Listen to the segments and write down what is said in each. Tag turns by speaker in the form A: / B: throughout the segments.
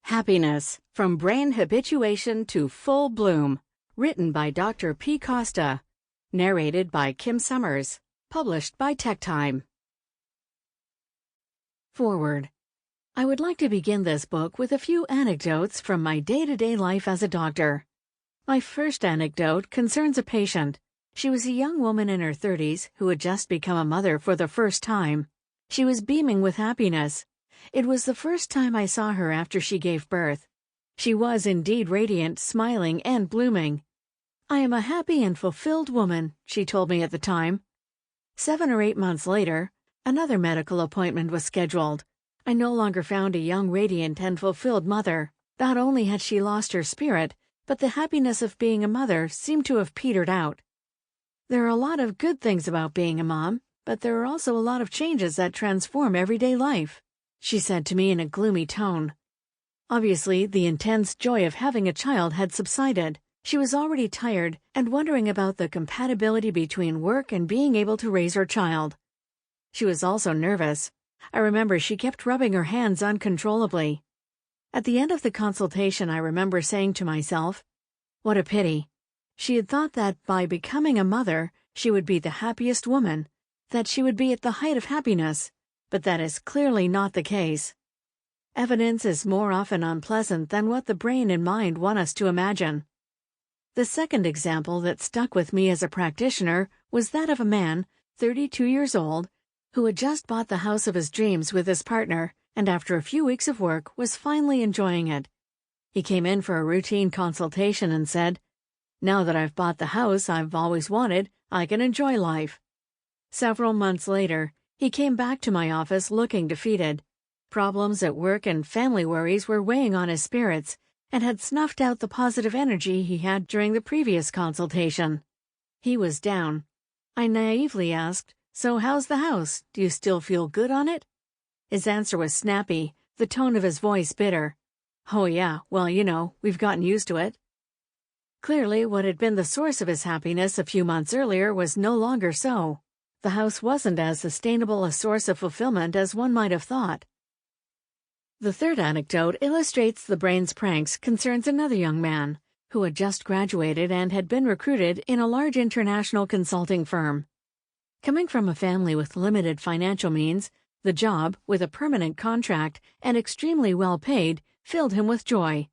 A: Happiness, From Brain Habituation to Full Bloom, written by Dr. P. Costa, narrated by Kim Summers, published by TekTime. Forward. I would like to begin this book with a few anecdotes from my day-to-day life as a doctor. My first anecdote concerns a patient. She was a young woman in her 30s who had just become a mother for the first time. She was beaming with happiness. It was the first time I saw her after she gave birth. She was indeed radiant, smiling, and blooming. "I am a happy and fulfilled woman," she told me at the time. 7 or 8 months later, another medical appointment was scheduled. I no longer found a young, radiant, and fulfilled mother. Not only had she lost her spirit, but the happiness of being a mother seemed to have petered out. There are a lot of good things about being a mom, but there are also a lot of changes that transform everyday life, she said to me in a gloomy tone. Obviously, the intense joy of having a child had subsided. She was already tired and wondering about the compatibility between work and being able to raise her child. She was also nervous. I remember she kept rubbing her hands uncontrollably. At the end of the consultation, I remember saying to myself, "What a pity." She had thought that by becoming a mother, she would be the happiest woman, that she would be at the height of happiness, but that is clearly not the case. Evidence is more often unpleasant than what the brain and mind want us to imagine. The second example that stuck with me as a practitioner was that of a man, 32 years old, who had just bought the house of his dreams with his partner, and after a few weeks of work was finally enjoying it. He came in for a routine consultation and said, "Now that I've bought the house I've always wanted, I can enjoy life." Several months later, he came back to my office looking defeated. Problems at work and family worries were weighing on his spirits and had snuffed out the positive energy he had during the previous consultation. He was down. I naively asked, "So how's the house? Do you still feel good on it?" His answer was snappy, the tone of his voice bitter. "Oh yeah, well, we've gotten used to it." Clearly, what had been the source of his happiness a few months earlier was no longer so. The house wasn't as sustainable a source of fulfillment as one might have thought. The third anecdote illustrates the brain's pranks concerns another young man who had just graduated and had been recruited in a large international consulting firm. Coming from a family with limited financial means, the job, with a permanent contract and extremely well paid, filled him with joy.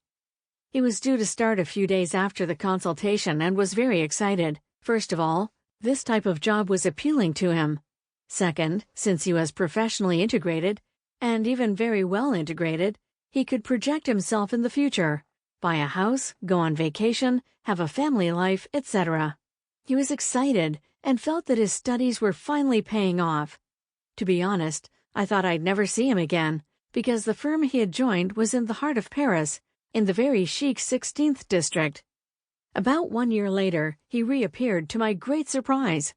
A: He was due to start a few days after the consultation and was very excited. First of all, this type of job was appealing to him. Second, since he was professionally integrated, and even very well integrated, he could project himself in the future, buy a house, go on vacation, have a family life, etc. He was excited and felt that his studies were finally paying off. To be honest, I thought I'd never see him again, because the firm he had joined was in the heart of Paris, in the very chic 16th district. About 1 year later, he reappeared to my great surprise.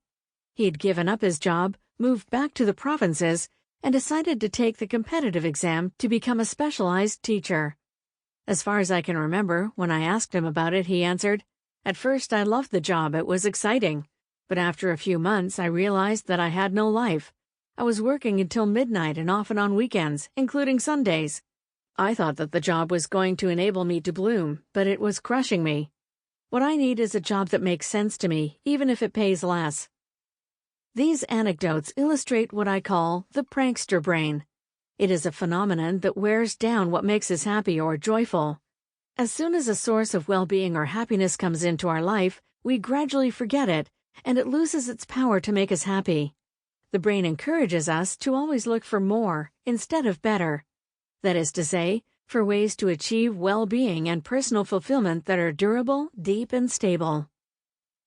A: He had given up his job, moved back to the provinces, and decided to take the competitive exam to become a specialized teacher. As far as I can remember, when I asked him about it, he answered, "At first I loved the job, it was exciting. But after a few months I realized that I had no life. I was working until midnight and often on weekends, including Sundays. I thought that the job was going to enable me to bloom, but it was crushing me. What I need is a job that makes sense to me, even if it pays less." These anecdotes illustrate what I call the prankster brain. It is a phenomenon that wears down what makes us happy or joyful. As soon as a source of well-being or happiness comes into our life, we gradually forget it, and it loses its power to make us happy. The brain encourages us to always look for more instead of better. That is to say, for ways to achieve well-being and personal fulfillment that are durable, deep, and stable.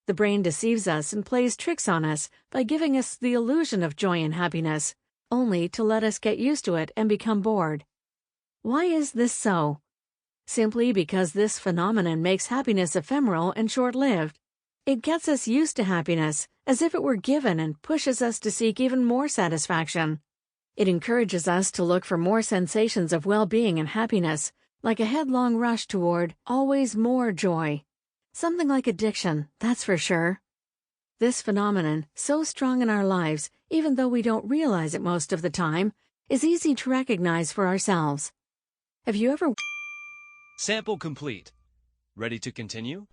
A: The brain deceives us and plays tricks on us by giving us the illusion of joy and happiness, only to let us get used to it and become bored. Why is this so? Simply because this phenomenon makes happiness ephemeral and short-lived. It gets us used to happiness, as if it were given, and pushes us to seek even more satisfaction. It encourages us to look for more sensations of well-being and happiness, like a headlong rush toward always more joy. Something like addiction, that's for sure. This phenomenon, so strong in our lives, even though we don't realize it most of the time, is easy to recognize for ourselves. Have you ever
B: Sample complete. Ready to continue?